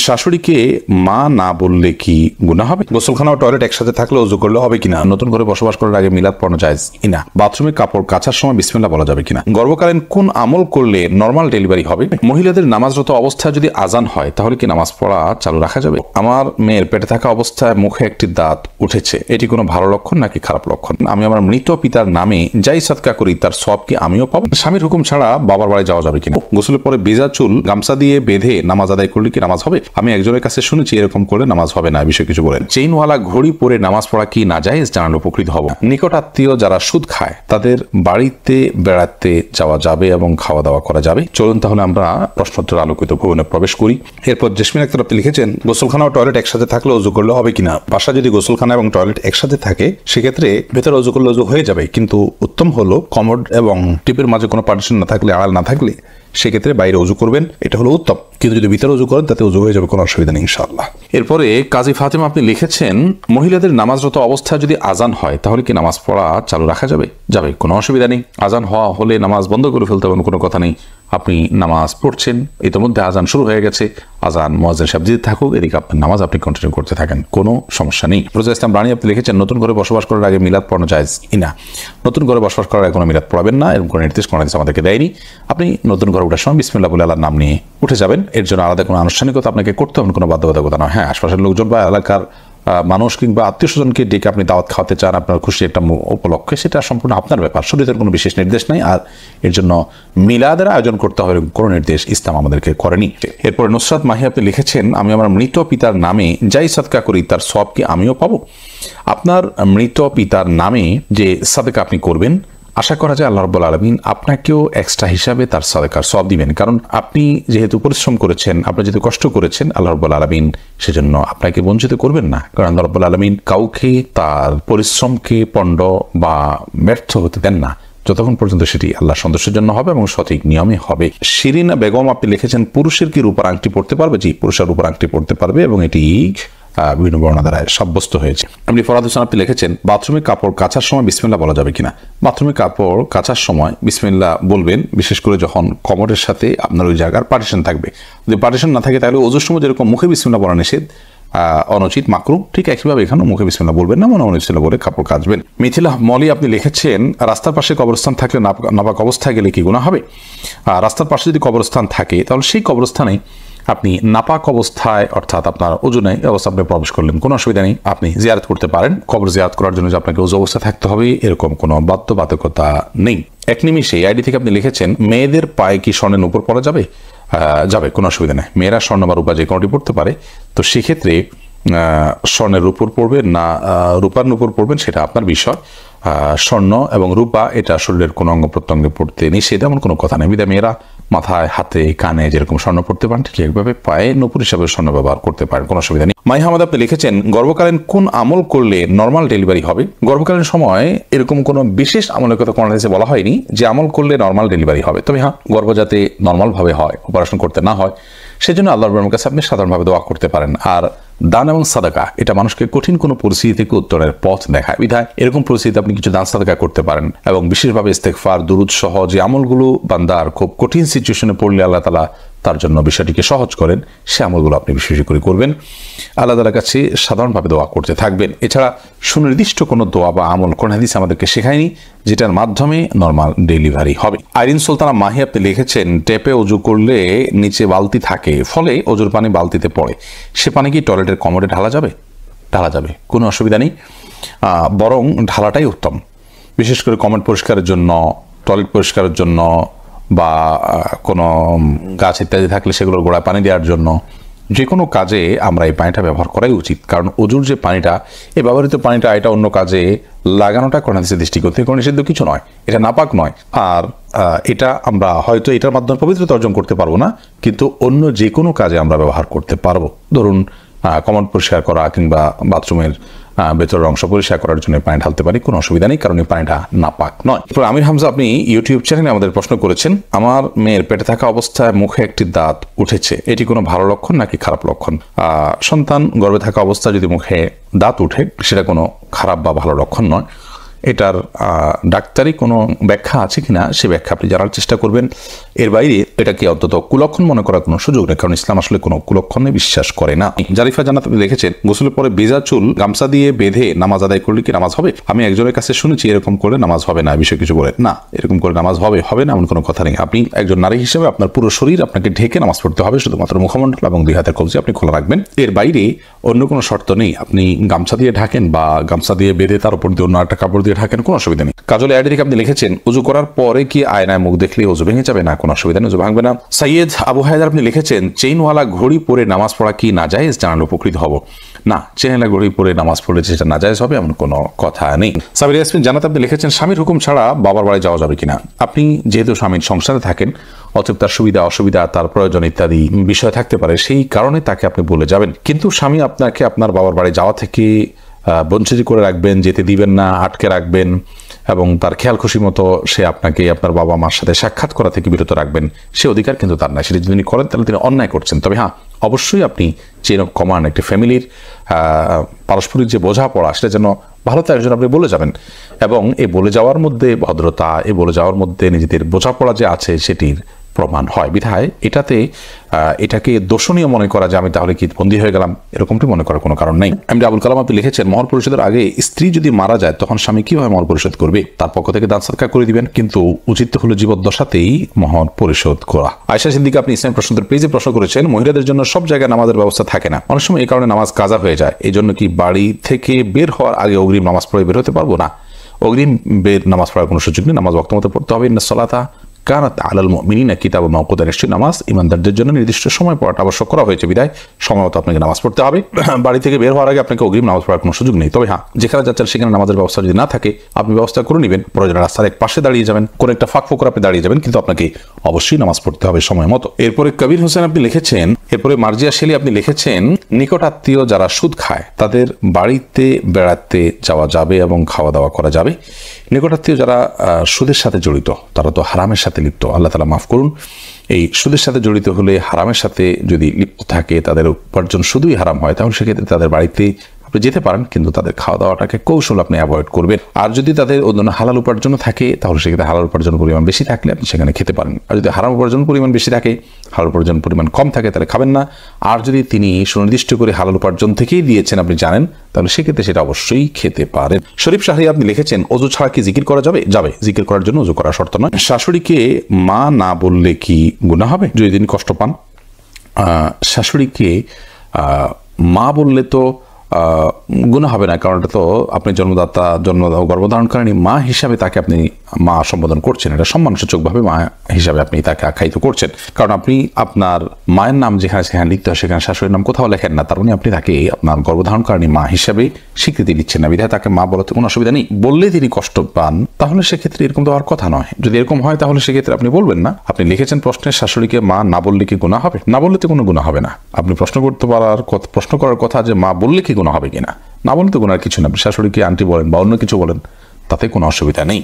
শাশুড়িকে মা না বললে কি গুনাহ হবে? গোসলখানা ও টয়লেট একসাথে থাকলে ওযু করলে হবে কিনা? নতুন করে বসবাস করার আগে মিলাদ পড়ানো জায়েজ কিনা? বাথরুমে কাপড় কাচার সময় বিসমিল্লাহ বলা যাবে কিনা? গর্ভকালীন কোন আমল করলে নরমাল ডেলিভারি হবে? মহিলাদের নামাজরত অবস্থায় যদি আজান হয় তাহলে কি নামাজ পড়া চালু রাখা যাবে? আমার মেয়ের পেটে থাকা অবস্থায় মুখে একটি দাঁত উঠেছে, এটি কোনো ভালো লক্ষণ নাকি খারাপ লক্ষণ? আমি আমার মৃত পিতার নামে যাই সদকা করি তার সওয়াব কি আমিও পাবো? স্বামীর হুকুম ছাড়া বাবার বাড়ি যাওয়া যাবে কিনা? গোসলের পরে ভেজা চুল গামছা দিয়ে বেঁধে নামাজ আদায় করলে কি নামাজ হবে? আমি একজনের কাছে শুনেছি এরকম করলে নামাজ হবে না, বিষয় কিছু বলেন। চেইনওয়ালা ঘড়ি পরে নামাজ পড়া কি নাজায়েজ জানালে উপকৃত হব। নিকট আত্মীয় যারা সুদ খায় তাদের বাড়িতে বেড়াতে যাওয়া যাবে এবং খাওয়া দাওয়া করা যাবে? চলুন তাহলে আমরা প্রশ্নোত্তর আলোকিত ভবনে প্রবেশ করি। এরপর জেসমিন আক্তার আপনি লিখেছেন, গোসলখানা ও টয়লেট একসাথে থাকলে ওযু করলে হবে কিনা? বাসা যদি গোসলখানা এবং টয়লেট একসাথে থাকে সেক্ষেত্রে ভেতরে ওযু করলে ওযু হয়ে যাবে, কিন্তু উত্তম হলো কমোড এবং টিপের মাঝে কোনো পার্টিশন না থাকলে, আড়াল না থাকলে সেক্ষেত্রে বাইরে ওযু করবেন, এটা হলো উত্তম। কিন্তু যদি ভিতরে ওযু করেন তাতে ওযু হয়ে যাবে, কোনো অসুবিধা নেই ইনশাআল্লাহ। এরপরে কাজী ফাতেমা আপনি লিখেছেন, মহিলাদের নামাজরত অবস্থায় যদি আজান হয় তাহলে কি নামাজ পড়া চালু রাখা যাবে? যাবে, কোনো অসুবিধা নেই। আজান হওয়া হলে নামাজ বন্ধ করে ফেলতে হবে, কোনো কথা নেই। আপনি নামাজ পড়ছেন, ইতিমধ্যে আজান শুরু হয়ে গেছে, আজান মুয়াজ্জিন সাহেব দিতে থাকুক, এদিকে আপনার নামাজ আপনি কন্টিনিউ করতে থাকেন, কোনো সমস্যা নেই। রোজা ইসলাম রানী আপনি লিখেছেন, নতুন করে বসবাস করার আগে মিলাদ পড়ানো জায়েজ কিনা? নতুন করে বসবাস করার আগে কোনো মিলাদ পড়াবেন না, এরকম কোনো নির্দেশ কোনো হাদিস আমাদেরকে দেয়নি। আপনি নতুন ঘরে ওঠার সময় বিসমিল্লাহ বলে আল্লাহর নাম নিয়ে উঠে যাবেন, এর জন্য আলাদা কোনো আনুষ্ঠানিকতা আপনাকে করতে হবে, কোনো বাধ্যবাধকতা নয়। হ্যাঁ, আশপাশের লোকজন বা এলাকার মানুষ কিংবা আত্মীয় স্বজনকে ডেকে আপনি দাওয়াত খাওয়াতে চান আপনার খুশি একটা উপলক্ষে, সেটা সম্পূর্ণ আপনার ব্যাপার, শরীয়তের কোনো বিশেষ নির্দেশ নাই। আর এর জন্য মিলাদের আয়োজন করতে হবে কোনো নির্দেশ ইসলাম আমাদেরকে করেনি। এরপর নুসরাত মাহি আপনি লিখেছেন, আমি আমার মৃত পিতার নামে যাই সাদকা করি তার সওয়াব কি আমিও পাবো? আপনার মৃত পিতার নামে যে সাদকা আপনি করবেন, আশা করা যায় আল্লাহ রাব্বুল আলামিন আপনাকেও এক্সট্রা হিসাবে তার সাদকার সওয়াব দিবেন, কারণ আপনি যেহেতু পরিশ্রম করেছেন, আপনি যেহেতু কষ্ট করেছেন, আল্লাহ রাব্বুল আলামিন সেজন্য আপনাকে বঞ্চিত করবেন না, কারণ আল্লাহ রাব্বুল আলামিন কাউকে তার পরিশ্রমকে পণ্ড বা ব্যর্থ হতে দেন না যতক্ষণ পর্যন্ত সেটি আল্লাহ সন্তোষের জন্য হবে এবং সঠিক নিয়মে হবে। শিরিনা বেগম আপনি লিখেছেন, পুরুষের কি রূপার আংটি পড়তে পারবে? জি, পুরুষের রূপার আংটি পড়তে পারবে এবং এটি বিভিন্ন বর্ণনা দ্বারা সাব্যস্ত হয়েছে। আপনি ফরাদ হোসেন আপনি লিখেছেন, বাথরুমে কাপড় কাচার সময় বিসমিল্লাহ বলা যাবে কিনা? বাথরুমে কাপড় কাচার সময় বিসমিল্লাহ বলবেন, বিশেষ করে যখন কমোডের সাথে আপনার ওই জায়গার পার্টিশন থাকবে। যদি পার্টিশন না থাকে তাহলে ওযুর সময় যেরকম মুখে বিসমিল্লাহ বলা নিষেধ, অনুচিত, মাকরুহ, ঠিক একইভাবে এখানে মুখে বিসমিল্লাহ বলবেন না, মনে অনুচিত বলে কাপড় কাচবেন। মিথিলা মলি আপনি লিখেছেন, রাস্তার পাশে কবরস্থান থাকলে নাপাক অবস্থায় গেলে কি গুনাহ হবে? রাস্তার পাশে যদি কবরস্থান থাকে তাহলে সেই কবরস্থানে আপনি নাপাক অবস্থায়, অর্থাৎ আপনার ওযু নেই অবস্থা আপনি প্রবেশ করলেন, কোনো অসুবিধা নেই, আপনি জিয়ারত করতে পারেন। কবর জিয়ারত করার জন্য যে আপনাকে ওযু অবস্থা থাকতে হবে এরকম কোনো বাধ্যবাধকতা নেই। এক নিমিষে আইডি থেকে আপনি লিখেছেন, মেয়েদের পায়ে কি স্বর্ণের উপর পরা যাবে? যাবে, কোনো অসুবিধা নেই। মেয়েরা স্বর্ণ বা রূপা যে কোনোটি পড়তে পারে, তো সেক্ষেত্রে স্বর্ণের উপর পড়বেন না রূপার উপর পড়বেন সেটা আপনার বিষয়। স্বর্ণ এবং রূপা এটা শরীরের কোনো অঙ্গ প্রত্যঙ্গে পড়তে নিষেধ, এমন কোনো কথা নেই। বিধায় মেয়েরা মাথায়, হাতে, কানে যেরকম স্বর্ণ পড়তে পারেন ঠিক একভাবে পায়ে নূপুর হিসাবে স্বর্ণ ব্যবহার করতে পারেন, কোনো অসুবিধা নেই। মাই হামাদ আপনি লিখেছেন, গর্ভকালীন কোন আমল করলে নর্মাল ডেলিভারি হবে? গর্ভকালীন সময় এরকম কোনো বিশেষ আমলের কথা কোনো হাদিসে বলা হয়নি যে আমল করলে নর্মাল ডেলিভারি হবে। তবে হ্যাঁ, গর্ভ যাতে নর্মালভাবে হয়, অপারেশন করতে না হয়, সেজন্য আল্লাহর রহমতের কাছে আপনি সাধারণভাবে দোয়া করতে পারেন। আর দান এবং সাদাকা এটা মানুষকে কঠিন কোনো পরিস্থিতি থেকে উত্তরের পথ দেখায়, বিধায় এরকম পরিস্থিতিতে আপনি কিছু দান সাদাকা করতে পারেন এবং বিশেষভাবে ইস্তেগফার, দুরূদ সহ যে আমলগুলো বান্দার খুব কঠিন সিচুয়েশনে পড়লে আল্লাহ তাআলা তার জন্য বিষয়টিকে সহজ করেন, সে আমলগুলো আপনি বেশি বেশি করে করবেন। আল্লাহ তাআলার কাছে সাধারণভাবে দোয়া করতে থাকবেন। এছাড়া সুনির্দিষ্ট কোনো দোয়া বা আমল কোন হাদিস আমাদেরকে শেখায়নি যেটার মাধ্যমে নর্মাল ডেলিভারি হবে। আইরিন সুলতানা মাহি আপনি লিখেছেন, টেপে ওযু করলে নিচে বালতি থাকে, ফলে ওযুর পানি বালতিতে পড়ে, সে পানি কি টয়লেটের কমোডে ঢালা যাবে? ঢালা যাবে, কোনো অসুবিধা নেই, বরং ঢালাটাই উত্তম। বিশেষ করে কমোড পরিষ্কারের জন্য, টয়লেট পরিষ্কারের জন্য বা কোনো গাছ ইত্যাদি থাকলে সেগুলোর গোড়ায় পানি দেওয়ার জন্য, যে কোনো কাজে আমরা এই পানিটা ব্যবহার করাই উচিত। কারণ ওযুর যে পানিটা, এই ব্যবহৃত পানিটা এটা অন্য কাজে লাগানোটা কোন হাদিসের দৃষ্টিকোণ থেকে কোনো নিষিদ্ধ কিছু নয়, এটা নাপাক নয়। আর এটা আমরা হয়তো এটার মাধ্যমে পবিত্রতা অর্জন করতে পারবো না, কিন্তু অন্য যে কোনো কাজে আমরা ব্যবহার করতে পারবো। ধরুন কমোড পরিষ্কার করা কিংবা বাথরুমের ভেতরের অংশ পরিষ্কার করার জন্য পানি ঢালতে পারি, কোনো অসুবিধা নেই, কারণ এই পানিটা নাপাক নয়। আমির হামজা আপনি ইউটিউব চ্যানেলে আমাদের প্রশ্ন করেছেন, আমার মেয়ের পেটে থাকা অবস্থায় মুখে একটি দাঁত উঠেছে, এটি কোনো ভালো লক্ষণ নাকি খারাপ লক্ষণ? সন্তান গর্ভে থাকা অবস্থায় যদি মুখে দাঁত উঠে সেটা কোনো খারাপ বা ভালো লক্ষণ নয়, এটার ডাক্তারি কোনো ব্যাখ্যা আছে কিনা সে ব্যাখ্যা আপনি জানার চেষ্টা করবেন। এর বাইরে এটাকে অন্তত কুলক্ষণ মনে করার কোনো সুযোগ নেই, কারণ ইসলাম আসলে কোনো কুলক্ষণে বিশ্বাস করে না। জারিফা জান্নাত আপনি লিখেছেন, গোসলের পরে ভেজা চুল গামছা দিয়ে বেঁধে নামাজ আদায় করলে কি নামাজ হবে? আমি একজনের কাছে শুনেছি এরকম করলে নামাজ হবে না, বিষয় কিছু বলে না, এরকম করে নামাজ হবে না এমন কোনো কথা নেই। আপনি একজন নারী হিসেবে আপনার পুরো শরীর আপনাকে ঢেকে নামাজ পড়তে হবে, শুধুমাত্র মুখমণ্ডল এবং দুই হাতের কবজি আপনি খোলা রাখবেন। এর বাইরে অন্য কোনো শর্ত নেই। আপনি গামছা দিয়ে ঢাকেন বা গামছা দিয়ে বেঁধে তার উপর দিয়ে অন্য একটা কাপড় দিয়ে ঢাকেন, কোনো অসুবিধা নেই। কাজল আইডি থেকে আপনি লিখেছেন, উজু করার পরে কি আয়নায় মুখ দেখলে উজু ভেঙে যাবে? না, কোনো অসুবিধা নেই, উজু ভাঙবে না। সৈয়দ আবু হায়দার আপনি লিখেছেন, চেইনওয়ালা ঘড়ি পরে নামাজ পড়া কি নাজায়েজ? জানালে উপকৃত হব। না, চেইনওয়ালা ঘড়ি পরে নামাজ পড়লে সেটা নাজায়েজ হবে এমন কোনো কথা নেই। সাবির ইয়াসমিন জান্নাত আপনি লিখেছেন, স্বামীর হুকুম ছাড়া বাবার বাড়ি যাওয়া যাবে কিনা? আপনি যেহেতু স্বামীর সংসারে থাকেন, অতএব তার সুবিধা অসুবিধা, তার প্রয়োজন ইত্যাদি বিষয় থাকতে পারে, সেই কারণে তাকে আপনি বলে যাবেন। কিন্তু স্বামী আপনাকে আপনার বাবার বাড়ি যাওয়া থেকে বঞ্চিত করে রাখবেন, যেতে দিবেন না, আটকে রাখবেন এবং তার খেয়াল খুশি মতো সে আপনাকে আপনার বাবা মার সাথে সাক্ষাৎ করা থেকে বিরত রাখবেন, সে অধিকার কিন্তু তার নাই। সেটা যদি তিনি করেন তাহলে তিনি অন্যায় করছেন। তবে হ্যাঁ, অবশ্যই আপনি চেইন অফ কমান্ড, একটি ফ্যামিলির পারস্পরিক যে বোঝাপড়া, সেটা যেন ভালো তো একজন আপনি বলে যাবেন, এবং এই বলে যাওয়ার মধ্যে ভদ্রতা, এই বলে যাওয়ার মধ্যে নিজেদের বোঝাপড়া যে আছে সেটির প্রমাণ হয়। বিধায় এটাকে দোষণীয় মনে করা যে আমি তাহলে কি বন্দী হয়ে গেলাম, এরকমটি মনে করার কোনো কারণ নেই। এমডি আবুল কালাম আপনি লিখেছেন, মহর পরিশোধের আগে স্ত্রী যদি মারা যায় তখন স্বামী কিভাবে মহর পরিশোধ করবে? তার পক্ষ থেকে দান সদকা করে দিবেন, কিন্তু উচিত হলো জীবদ্দশাতেই মহর পরিশোধ করা। আয়েশা সিদ্দিকা আপনি ইসলাম প্রশ্নোত্তর পেজে প্রশ্ন করেছেন, মহিলাদের জন্য সব জায়গায় নামাজের ব্যবস্থা থাকে না, অনেক সময় এই কারণে নামাজ কাজা হয়ে যায়, এই জন্য কি বাড়ি থেকে বের হওয়ার আগে অগ্রিম নামাজ পড়ে বের হতে পারবো? না, অগ্রিম নামাজ পড়ার কোনো সুযোগ নেই। নামাজ ওয়াক্ত মতো পড়তে হবে। ইন্না সলাতা কানাত আলাল মুমিনিনা কিতাবাম মাওকুতা, নিশ্চয়ই নামাজ ইমানদারদের জন্য নির্দিষ্ট সময় পড়াটা আবশ্যক করা হয়েছে, বিধায় সময় মতো আপনাকে নামাজ পড়তে হবে। বাড়ি থেকে বের হওয়ার আগে আপনাকে অগ্রিম নামাজ পড়ার কোনো সুযোগ নেই। তবে হ্যাঁ, যেখানে যাচ্ছেন সেখানে নামাজের ব্যবস্থা যদি না থাকে, আপনি ব্যবস্থা করে নেবেন, প্রয়োজনে রাস্তার এক পাশে দাঁড়িয়ে যাবেন, কোনো একটা ফাঁক ফোকর আপনি দাঁড়িয়ে যাবেন, কিন্তু আপনাকে অবশ্যই নামাজ পড়তে হবে সময় মতো। এরপরে কবির হোসেন আপনি লিখেছেন, এরপরে মার্জিয়া শেলি আপনি লিখেছেন, নিকট আত্মীয় যারা সুদ খায় তাদের বাড়িতে বেড়াতে যাওয়া যাবে এবং খাওয়া দাওয়া করা যাবে। নিকটাত্মীয় যারা সুদের সাথে জড়িত তারা তো হারামের সাথে লিপ্ত, আল্লাহ তাআলা মাফ করুন। এই সুদের সাথে জড়িত হলে, হারামের সাথে যদি লিপ্ত থাকে, তাদের উপার্জন শুধুই হারাম হয়, তাহলে সেক্ষেত্রে তাদের বাড়িতে আপনি যেতে পারেন, কিন্তু তাদের খাওয়া দাওয়াটাকে কৌশল আপনি অ্যাভয়েড করবেন। আর যদি তাদের অন্য হালাল উপার্জন থাকে, তাহলে সেক্ষেত্রে হালাল উপার্জন পরিমাণ বেশি থাকলে আপনি সেখানে খেতে পারেন। আর যদি হারাম উপার্জন পরিমাণ বেশি থাকে, হালাল উপার্জন পরিমাণ কম থাকে, তাহলে খাবেন না। আর যদি তিনি সুনির্দিষ্ট করে হালাল উপার্জন থেকেই দিয়েছেন, আপনি জানেন, তাহলে সেক্ষেত্রে সেটা অবশ্যই খেতে পারেন। শরীফ শাহরি আপনি লিখেছেন, অজু ছাড়া কি জিকির করা যাবে? যাবে, জিকির করার জন্য অজু করা শর্ত নয়। শাশুড়িকে মা না বললে কি গুনাহ হবে যদি তিনি কষ্ট পান? শাশুড়িকে মা বললে তো গুনাহ হবে না, কারণ এটা তো আপনি গর্ভধারণকারিণী মা হিসাবে তাকে আপনি মা সম্বোধন করছেন, এটা সম্মানসূচকভাবে মা হিসাবে আপনি তাকে আখ্যায়িত করছেন। কারণ আপনি আপনার মায়ের নাম যেখানে সেখানে লিখতে হয়, সেখানে শাশুড়ির নাম কোথাও লেখেন না, তার মানে আপনি তাকে আপনার গর্ভধারণকারিণী মা হিসাবে স্বীকৃতি দিচ্ছেন না, বিধায় তাকে মা বলাতে কোনো অসুবিধা নেই। বললে তিনি কষ্ট পান, তাহলে সেক্ষেত্রে এরকম তো হওয়ার কথা নয়। যদি এরকম হয় তাহলে সেক্ষেত্রে আপনি বলবেন না। আপনি লিখেছেন প্রশ্নে, শাশুড়িকে মা না বললে কি গুনাহ হবে? না বললে তো কোনো গুনাহ হবে না। আপনি প্রশ্ন করার কথা যে মা বললে কি গুনাহ হবে কিনা, না বললে তো গুনার কিছু না। শাশুড়িকে আন্টি বলেন বা অন্য কিছু বলেন, তাতে কোনো অসুবিধা নেই।